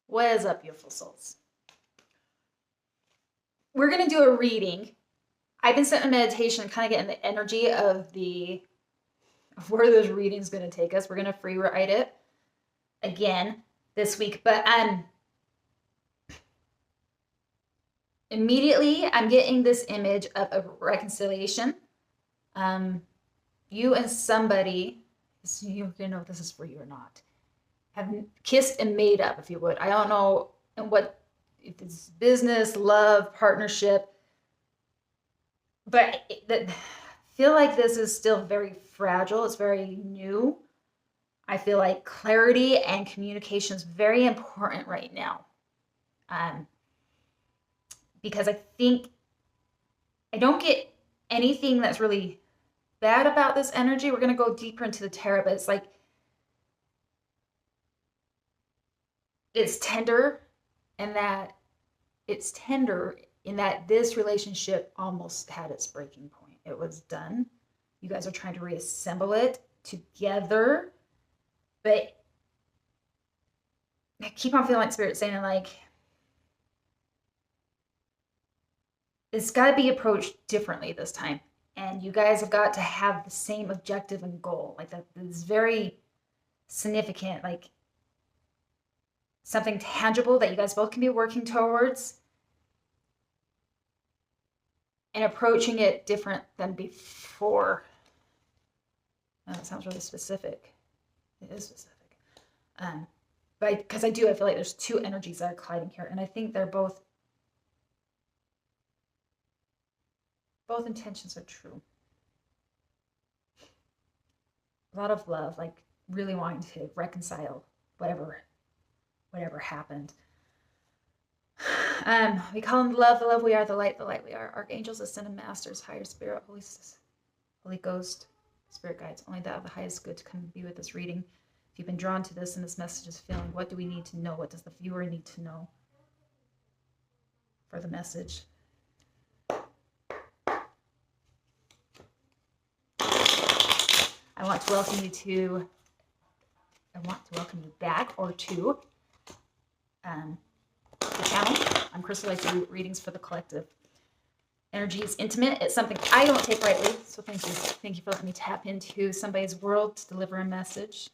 What is up, beautiful souls? We're going to do a reading. I've been sitting in meditation, kind of getting the energy of where this reading's going to take us. We're going to free write it again this week, but immediately I'm getting this image of a reconciliation. You and somebody, you're going to know if this is for you or not, have kissed and made up, if you would. I don't know if it's business, love, partnership, but I feel like this is still very fragile. It's very new. I feel like clarity and communication is very important right now. Because I think I don't get anything that's really bad about this energy. We're going to go deeper into the tarot, but it's like it's tender in that this relationship almost had its breaking point. It was done. You guys are trying to reassemble it together, but I keep on feeling like Spirit saying like it's got to be approached differently this time, and you guys have got to have the same objective and goal. Like that is very significant, like something tangible that you guys both can be working towards and approaching it different than before. Oh, that sounds really specific. It is specific. But because I feel like there's two energies that are colliding here, and I think they're both intentions are true. A lot of love, like really wanting to reconcile whatever happened. We call them the love we are, the light we are. Archangels, ascended masters, higher spirit, Holy Ghost, spirit guides, only that of the highest good to come and be with this reading. If you've been drawn to this and this message is feeling, what do we need to know? What does the viewer need to know for the message? I want to welcome you back or to the channel. I'm Crystal. I do readings for the collective. Energy is intimate. It's something I don't take lightly. So thank you. Thank you for letting me tap into somebody's world to deliver a message.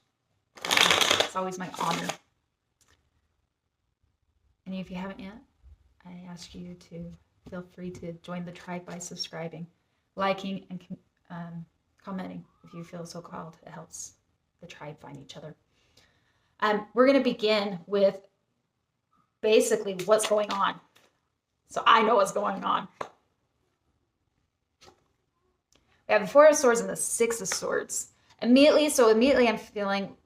It's always my honor. And if you haven't yet, I ask you to feel free to join the tribe by subscribing, liking, and commenting if you feel so called. It helps the tribe find each other. We're going to begin with basically what's going on. So I know what's going on. We have the Four of Swords and the Six of Swords. Immediately I'm feeling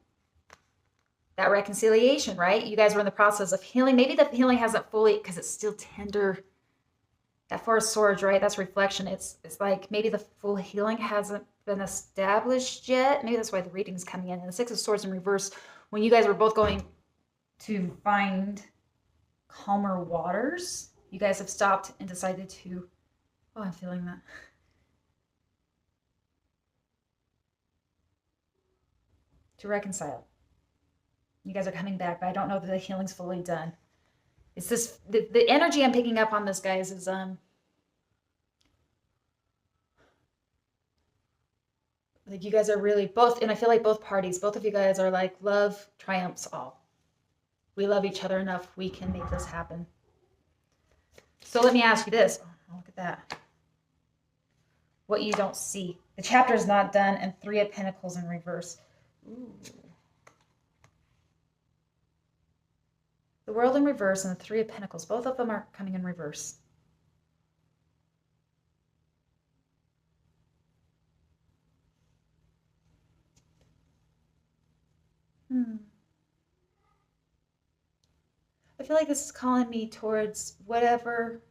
that reconciliation, right? You guys were in the process of healing. Maybe the healing hasn't fully, because it's still tender. That Four of Swords, right? That's reflection. It's like maybe the full healing hasn't been established yet. Maybe that's why the reading is coming in. And the Six of Swords in reverse, when you guys were both going to find calmer waters, you guys have stopped and decided to, oh, I'm feeling that. To reconcile. You guys are coming back, but I don't know that the healing's fully done. It's this, the energy I'm picking up on this, guys, is like you guys are really both, and I feel like both of you guys are like, love triumphs all. We love each other enough, we can make this happen. So let me ask you this. Oh, look at that. What you don't see. The chapter is not done, and Three of Pentacles in reverse. Ooh. The World in reverse and the Three of Pentacles. Both of them are coming in reverse. I feel like this is calling me towards whatever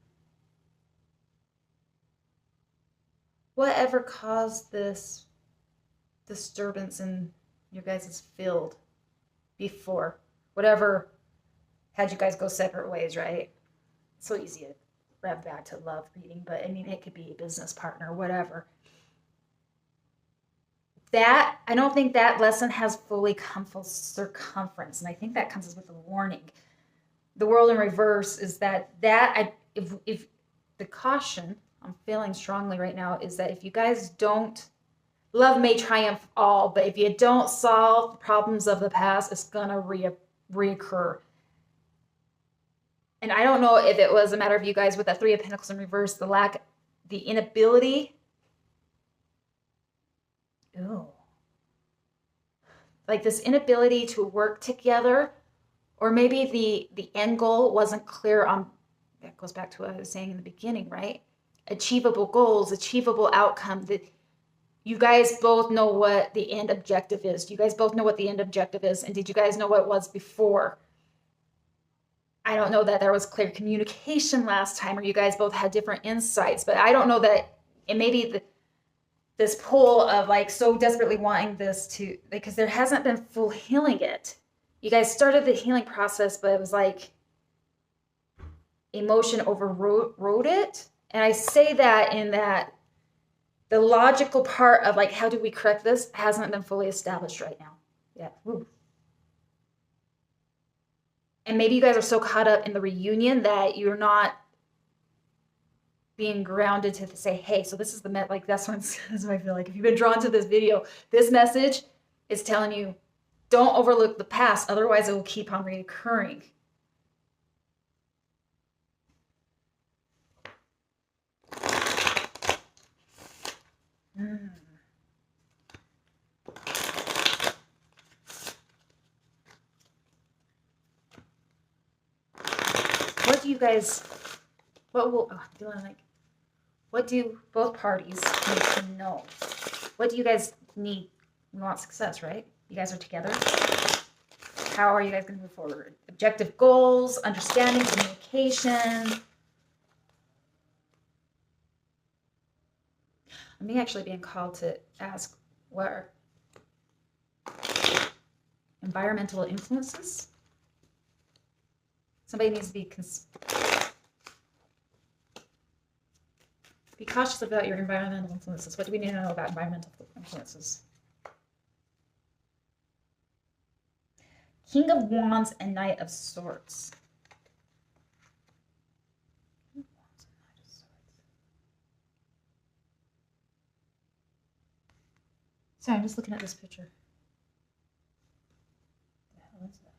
caused this disturbance in your guys' field before. Whatever had you guys go separate ways, right? It's so easy to wrap back to love reading, but I mean, it could be a business partner, whatever. That, I don't think that lesson has fully come full circumference, and I think that comes with a warning. the world in reverse is that if the caution I'm feeling strongly right now is that if you guys don't, love may triumph all, but if you don't solve the problems of the past, it's gonna reoccur. And I don't know if it was a matter of you guys with that Three of Pentacles in reverse, the inability. Ooh. Like this inability to work together, or maybe the end goal wasn't clear on, that goes back to what I was saying in the beginning, right? Achievable goals, achievable outcome, that you guys both know what the end objective is. You guys both know what the end objective is. And did you guys know what it was before? I don't know that there was clear communication last time, or you guys both had different insights, but I don't know that it may be this pull of like so desperately wanting this to, because there hasn't been full healing yet. You guys started the healing process, but it was like emotion overrode it. And I say that in that the logical part of like, how do we correct this hasn't been fully established right now. Yeah. Ooh. And maybe you guys are so caught up in the reunion that you're not being grounded to say, hey, so this is the like, that's what I feel like. If you've been drawn to this video, this message is telling you, don't overlook the past, otherwise it will keep on reoccurring. What do you guys, what do both parties need to know? What do you guys need? You want success, right? You guys are together. How are you guys going to move forward? Objective goals, understanding, communication. I'm actually being called to ask what are environmental influences. Somebody needs to be cautious about your environmental influences. What do we need to know about environmental influences? King of Wands and Knight of Swords. Sorry, I'm just looking at this picture. What the hell is that?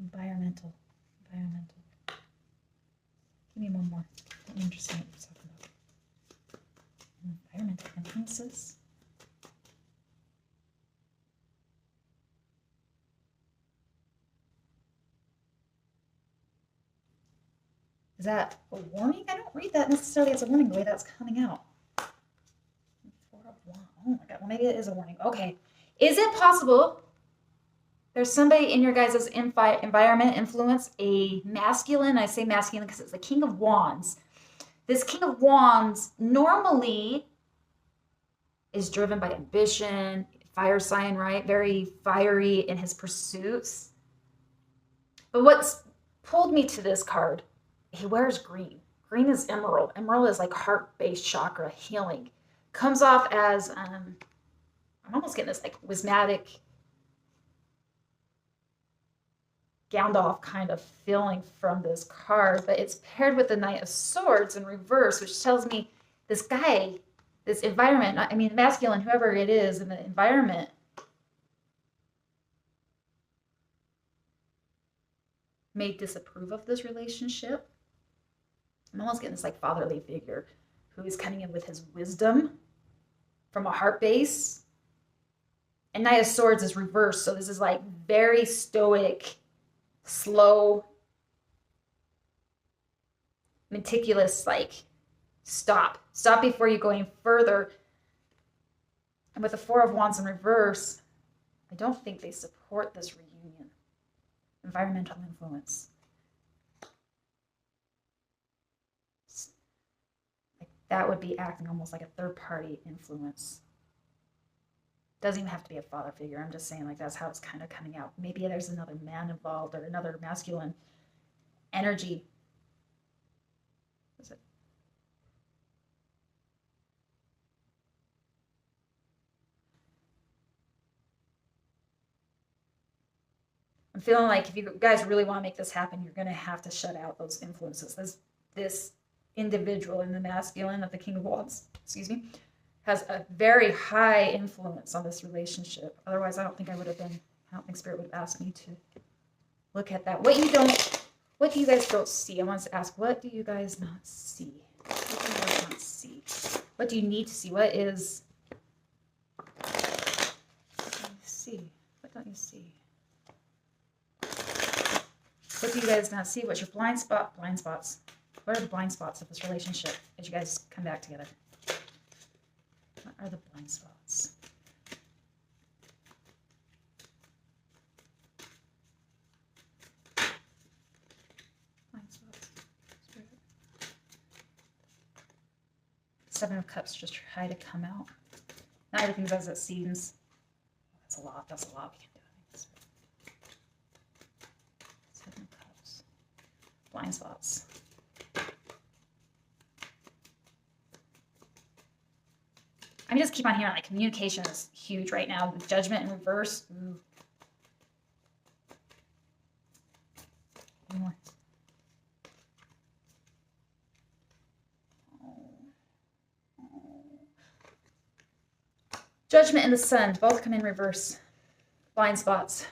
Environmental. Give me one more. I'm interested in what you're talking about. Environmental influences. Is that a warning? I don't read that necessarily as a warning the way that's coming out. Oh my God. Well, maybe it is a warning. Okay. Is it possible there's somebody in your guys' environment influence, a masculine? I say masculine because it's the King of Wands. This King of Wands normally is driven by ambition, fire sign, right? Very fiery in his pursuits. But what's pulled me to this card, he wears green. Green is emerald. Emerald is like heart-based chakra healing. Comes off as, I'm almost getting this like wismatic, Gandalf kind of feeling from this card, but it's paired with the Knight of Swords in reverse, which tells me this guy, this environment, I mean, masculine, whoever it is in the environment, may disapprove of this relationship. I'm almost getting this like fatherly figure who is coming in with his wisdom from a heart base. And Knight of Swords is reversed, so this is like very stoic, slow, meticulous, like stop before you go any further. And with the Four of Wands in reverse, I don't think they support this reunion. Environmental influence. Like that would be acting almost like a third party influence. Doesn't even have to be a father figure. I'm just saying like that's how it's kind of coming out. Maybe there's another man involved or another masculine energy. What is it? I'm feeling like if you guys really want to make this happen, you're going to have to shut out those influences. This individual in the masculine of the King of Wands, excuse me, has a very high influence on this relationship. Otherwise, I don't think Spirit would have asked me to look at that. What do you guys don't see? I want to ask, what do you guys not see? What do you guys not see? What do you need to see? What do you see? What don't you see? What do you guys not see? What's your blind spot? Blind spots. What are the blind spots of this relationship as you guys come back together? What are the blind spots? Blind spots. Spirit. Seven of Cups just try to come out. Not everything's as it seems. That's a lot. That's a lot. We can do it. Seven of Cups. Blind spots. I just keep on hearing like communication is huge right now. The Judgment in reverse. Ooh. One more. Judgment and the Sun both come in reverse. Blind spots.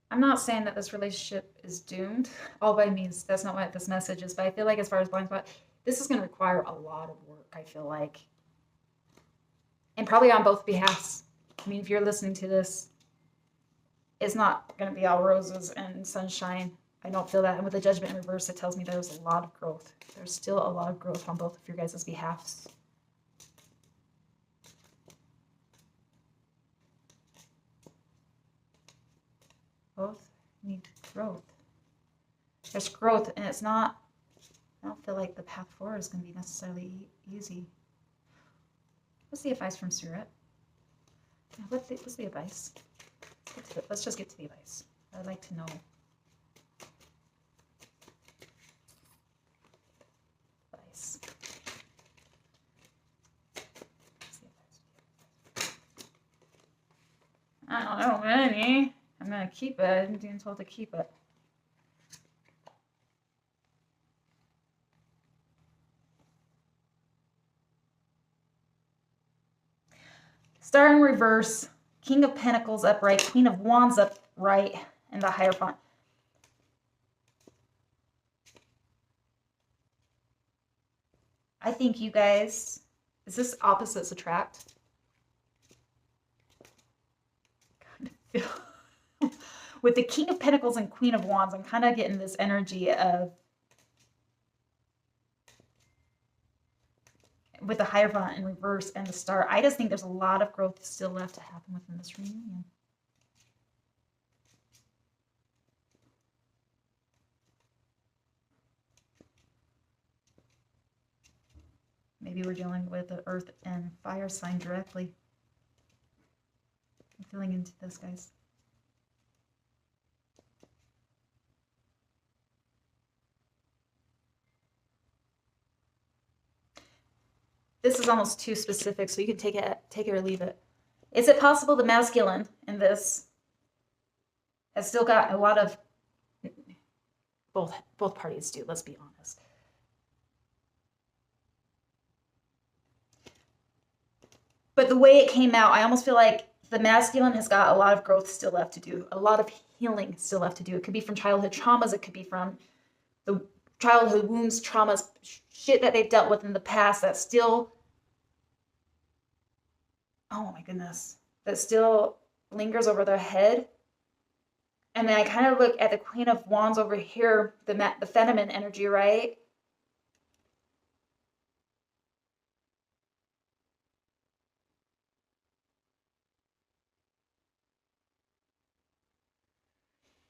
I'm not saying that this relationship is doomed. All by means, that's not what this message is. But I feel like as far as blind spot, this is going to require a lot of work, I feel like. And probably on both behalves. I mean, if you're listening to this, it's not going to be all roses and sunshine. I don't feel that. And with the Judgment in reverse, it tells me there's a lot of growth. There's still a lot of growth on both of your guys' behalves. Both need growth. There's growth, and it's not, I don't feel like the path forward is going to be necessarily easy. What's the advice from Spirit? Yeah, what's the advice? Let's just get to the advice. I'd like to know. Advice. I don't know, any. I'm going to keep it. I'm being told to keep it. Star in reverse, King of Pentacles upright, Queen of Wands upright, and the Hierophant. I think you guys, is this opposites attract? Kind of feel with the King of Pentacles and Queen of Wands, I'm kind of getting this energy of, with the Hierophant in reverse and the Star, I just think there's a lot of growth still left to happen within this reunion. Maybe we're dealing with the Earth and Fire sign directly. I'm feeling into this, guys. This is almost too specific, so you can take it or leave it. Is it possible the masculine in this has still got a lot of, both parties do, let's be honest. But the way it came out, I almost feel like the masculine has got a lot of growth still left to do, a lot of healing still left to do. It could be from childhood traumas, it could be from the childhood wounds, traumas, shit that they've dealt with in the past that still, oh my goodness, that still lingers over their head. And then I kind of look at the Queen of Wands over here, the feminine energy, right?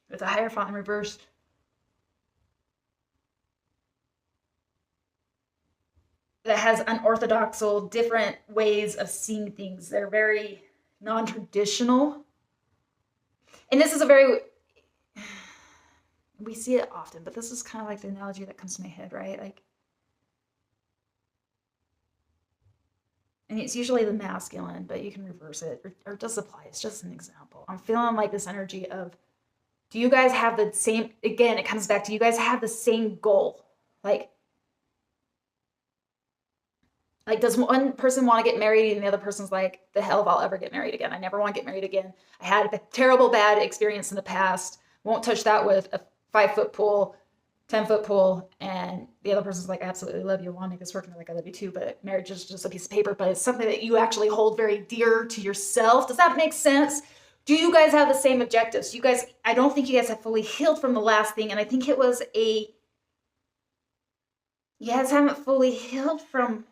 With the Hierophant in reverse. That has unorthodox, different ways of seeing things. They're very non-traditional. And this is a very, we see it often, but this is kind of like the analogy that comes to my head, right? Like, and it's usually the masculine, but you can reverse it or just apply. It's just an example. I'm feeling like this energy of, do you guys have the same, again, it comes back to, you guys have the same goal? Like, does one person want to get married and the other person's like, the hell if I'll ever get married again. I never want to get married again. I had a terrible, bad experience in the past. Won't touch that with a 5-foot pool, 10-foot pool. And the other person's like, I absolutely love you. I want to make this work. And they're like, I love you too. But marriage is just a piece of paper. But it's something that you actually hold very dear to yourself. Does that make sense? Do you guys have the same objectives? You guys, I don't think you guys have fully healed from the last thing. And I think it was you guys haven't fully healed from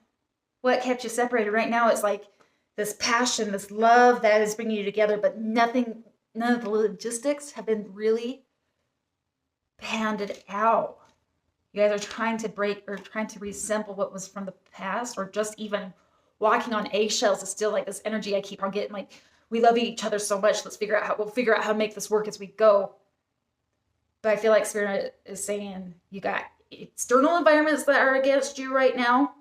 what kept you separated. Right now, it's like this passion, this love that is bringing you together, but none of the logistics have been really panned out. You guys are trying to break or trying to resemble what was from the past, or just even walking on eggshells. Is still like this energy I keep on getting, like, we love each other so much. We'll figure out how to make this work as we go. But I feel like Spirit is saying you got external environments that are against you right now.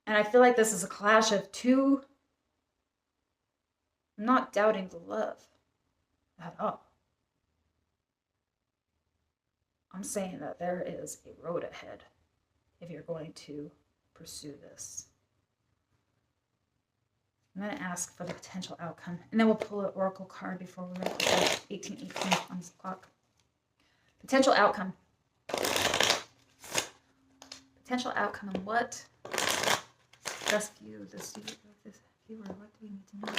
And I feel like this is a clash of two. I'm not doubting the love at all. I'm saying that there is a road ahead if you're going to pursue this. I'm going to ask for the potential outcome. And then we'll pull an oracle card before we wrap it up. 18:18 on this clock. Potential outcome. Potential outcome and what? Rescue the seed of this viewer. What do we need to know?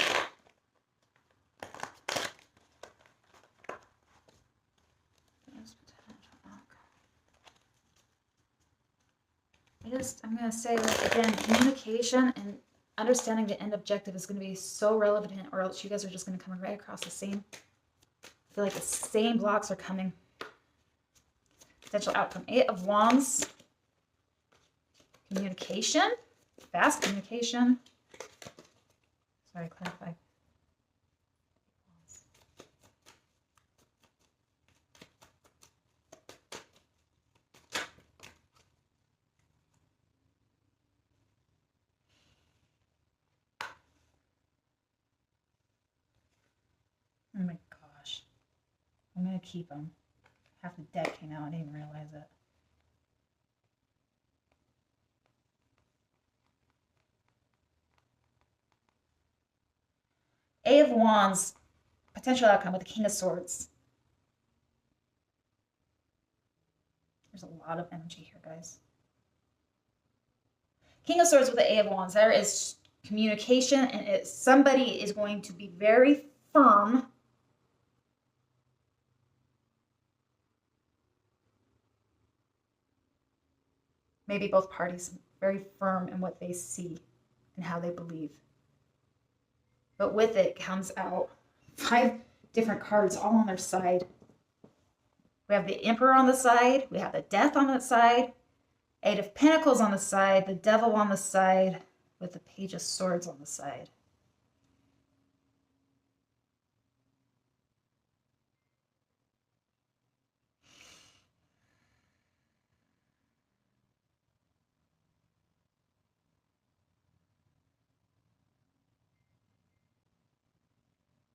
I'm going to say, like, again, communication and understanding the end objective is going to be so relevant, or else you guys are just going to come right across the same. I feel like the same blocks are coming. Potential outcome. 8 of Wands. Communication. Fast communication. Sorry, clarify. Oh my gosh. I'm going to keep them. Half the deck came out. I didn't even realize it. Eight of Wands, potential outcome with the King of Swords. There's a lot of energy here, guys. King of Swords with the Eight of Wands. There is communication, and somebody is going to be very firm. Maybe both parties very firm in what they see and how they believe. But with it comes out 5 different cards all on their side. We have the Emperor on the side. We have the Death on the side. 8 of Pentacles on the side. The Devil on the side. With the Page of Swords on the side.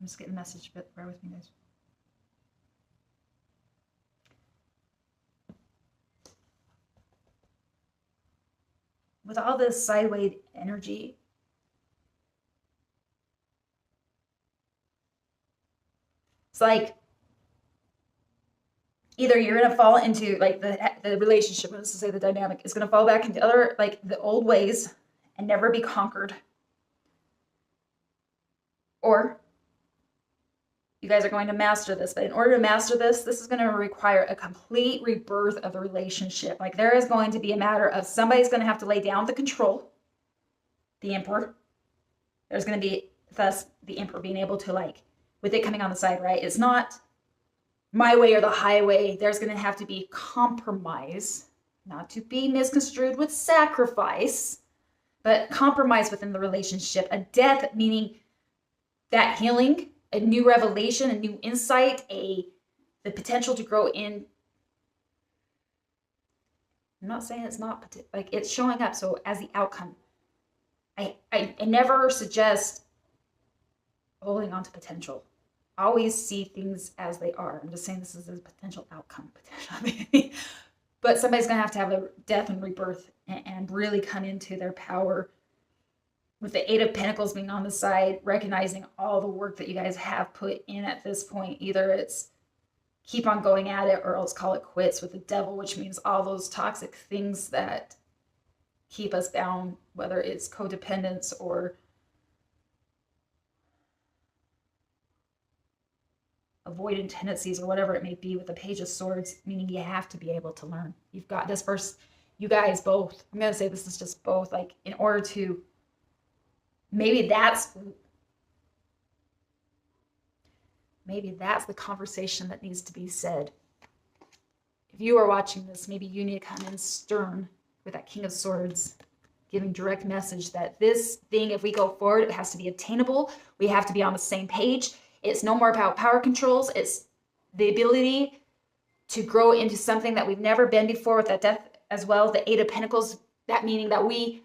I'm just getting a message, but bear with me, guys. With all this sideways energy, it's like either you're going to fall into, like, the relationship, let's say the dynamic is going to fall back into other, like, the old ways and never be conquered. Or you guys are going to master this. But in order to master this, this is going to require a complete rebirth of the relationship. Like, there is going to be a matter of somebody's going to have to lay down the control, the Emperor. There's going to be, thus, the Emperor being able to, like, with it coming on the side, right? It's not my way or the highway. There's going to have to be compromise, not to be misconstrued with sacrifice, but compromise within the relationship. A death, meaning that healing, a new revelation, a new insight, the potential to grow in. I'm not saying it's not, like, it's showing up. So as the outcome, I never suggest holding on to potential. Always see things as they are. I'm just saying this is a potential outcome. But somebody's going to have a death and rebirth and really come into their power with the Eight of Pentacles being on the side, recognizing all the work that you guys have put in at this point. Either it's keep on going at it or else call it quits with the Devil, which means all those toxic things that keep us bound, whether it's codependence or avoidant tendencies or whatever it may be with the Page of Swords, meaning you have to be able to learn. You've got this first, you guys both, I'm going to say this is just both, like in order to, maybe that's the conversation that needs to be said. If you are watching this, maybe you need to come in stern with that King of Swords, giving direct message that this thing, if we go forward, it has to be attainable. We have to be on the same page. It's no more about power controls. It's the ability to grow into something that we've never been before with that death as well. The Eight of Pentacles, that meaning that we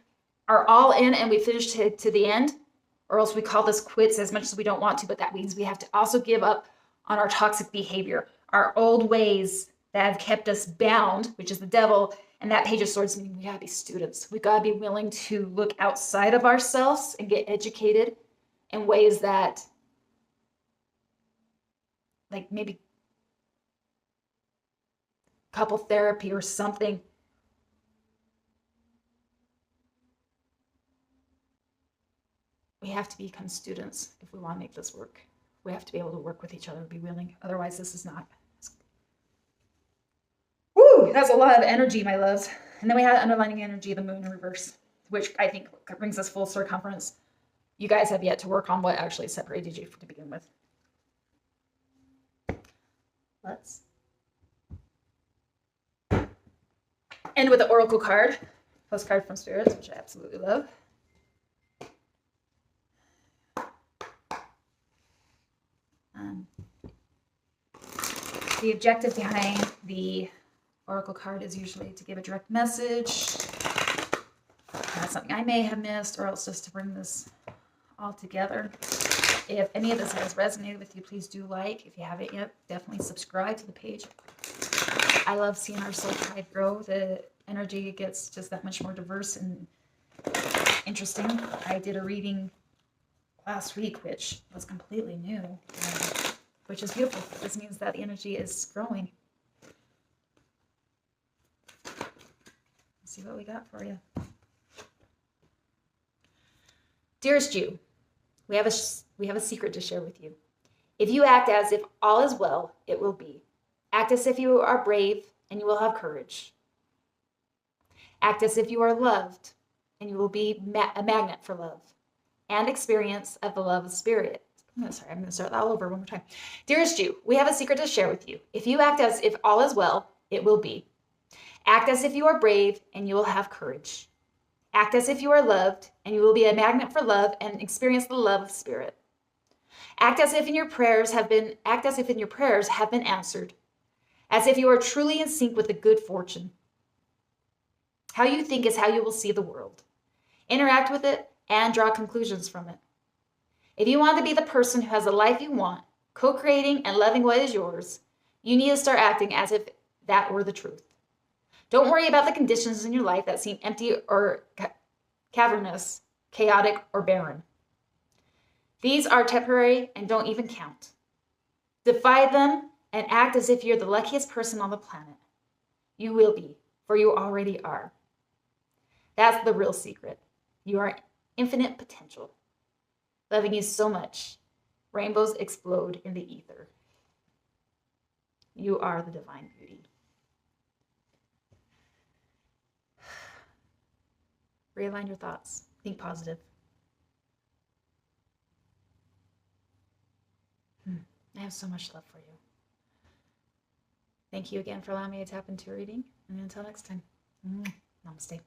are all in and we finish to the end, or else we call this quits as much as we don't want to, but that means we have to also give up on our toxic behavior, our old ways that have kept us bound, which is the Devil, and that Page of Swords, meaning we gotta be students. We gotta be willing to look outside of ourselves and get educated in ways that, like maybe couple therapy or something. We have to become students if we want to make this work. We have to be able to work with each other, be willing. Otherwise, this is not. Woo! That's a lot of energy, my loves. And then we have underlining energy, the moon in reverse, which I think brings us full circumference. You guys have yet to work on what actually separated you to begin with. Let's end with the Oracle card, postcard from Spirits, which I absolutely love. The objective behind the Oracle card is usually to give a direct message. That's something I may have missed, or else just to bring this all together. If any of this has resonated with you, please do like. If you haven't yet, definitely subscribe to the page. I love seeing our soul tribe grow. The energy gets just that much more diverse and interesting. I did a reading last week, which was completely new, which is beautiful. This means that the energy is growing. Let's see what we got for you. Dearest you, we have a secret to share with you. If you act as if all is well, it will be. Act as if you are brave, and you will have courage. Act as if you are loved, and you will be a magnet for love and experience of the love of spirit. I'm going to start that all over one more time. Dearest you, we have a secret to share with you. If you act as if all is well, it will be. Act as if you are brave, and you will have courage. Act as if you are loved, and you will be a magnet for love and experience the love of spirit. Act as if your prayers have been answered. As if you are truly in sync with the good fortune. How you think is how you will see the world. Interact with it and draw conclusions from it. If you want to be the person who has the life you want, co-creating and loving what is yours, you need to start acting as if that were the truth. Don't worry about the conditions in your life that seem empty or cavernous, chaotic or barren. These are temporary and don't even count. Defy them and act as if you're the luckiest person on the planet. You will be, for you already are. That's the real secret. You are infinite potential. Loving you so much. Rainbows explode in the ether. You are the divine beauty. Realign your thoughts. Think positive. I have so much love for you. Thank you again for allowing me to tap into your reading. And until next time, namaste.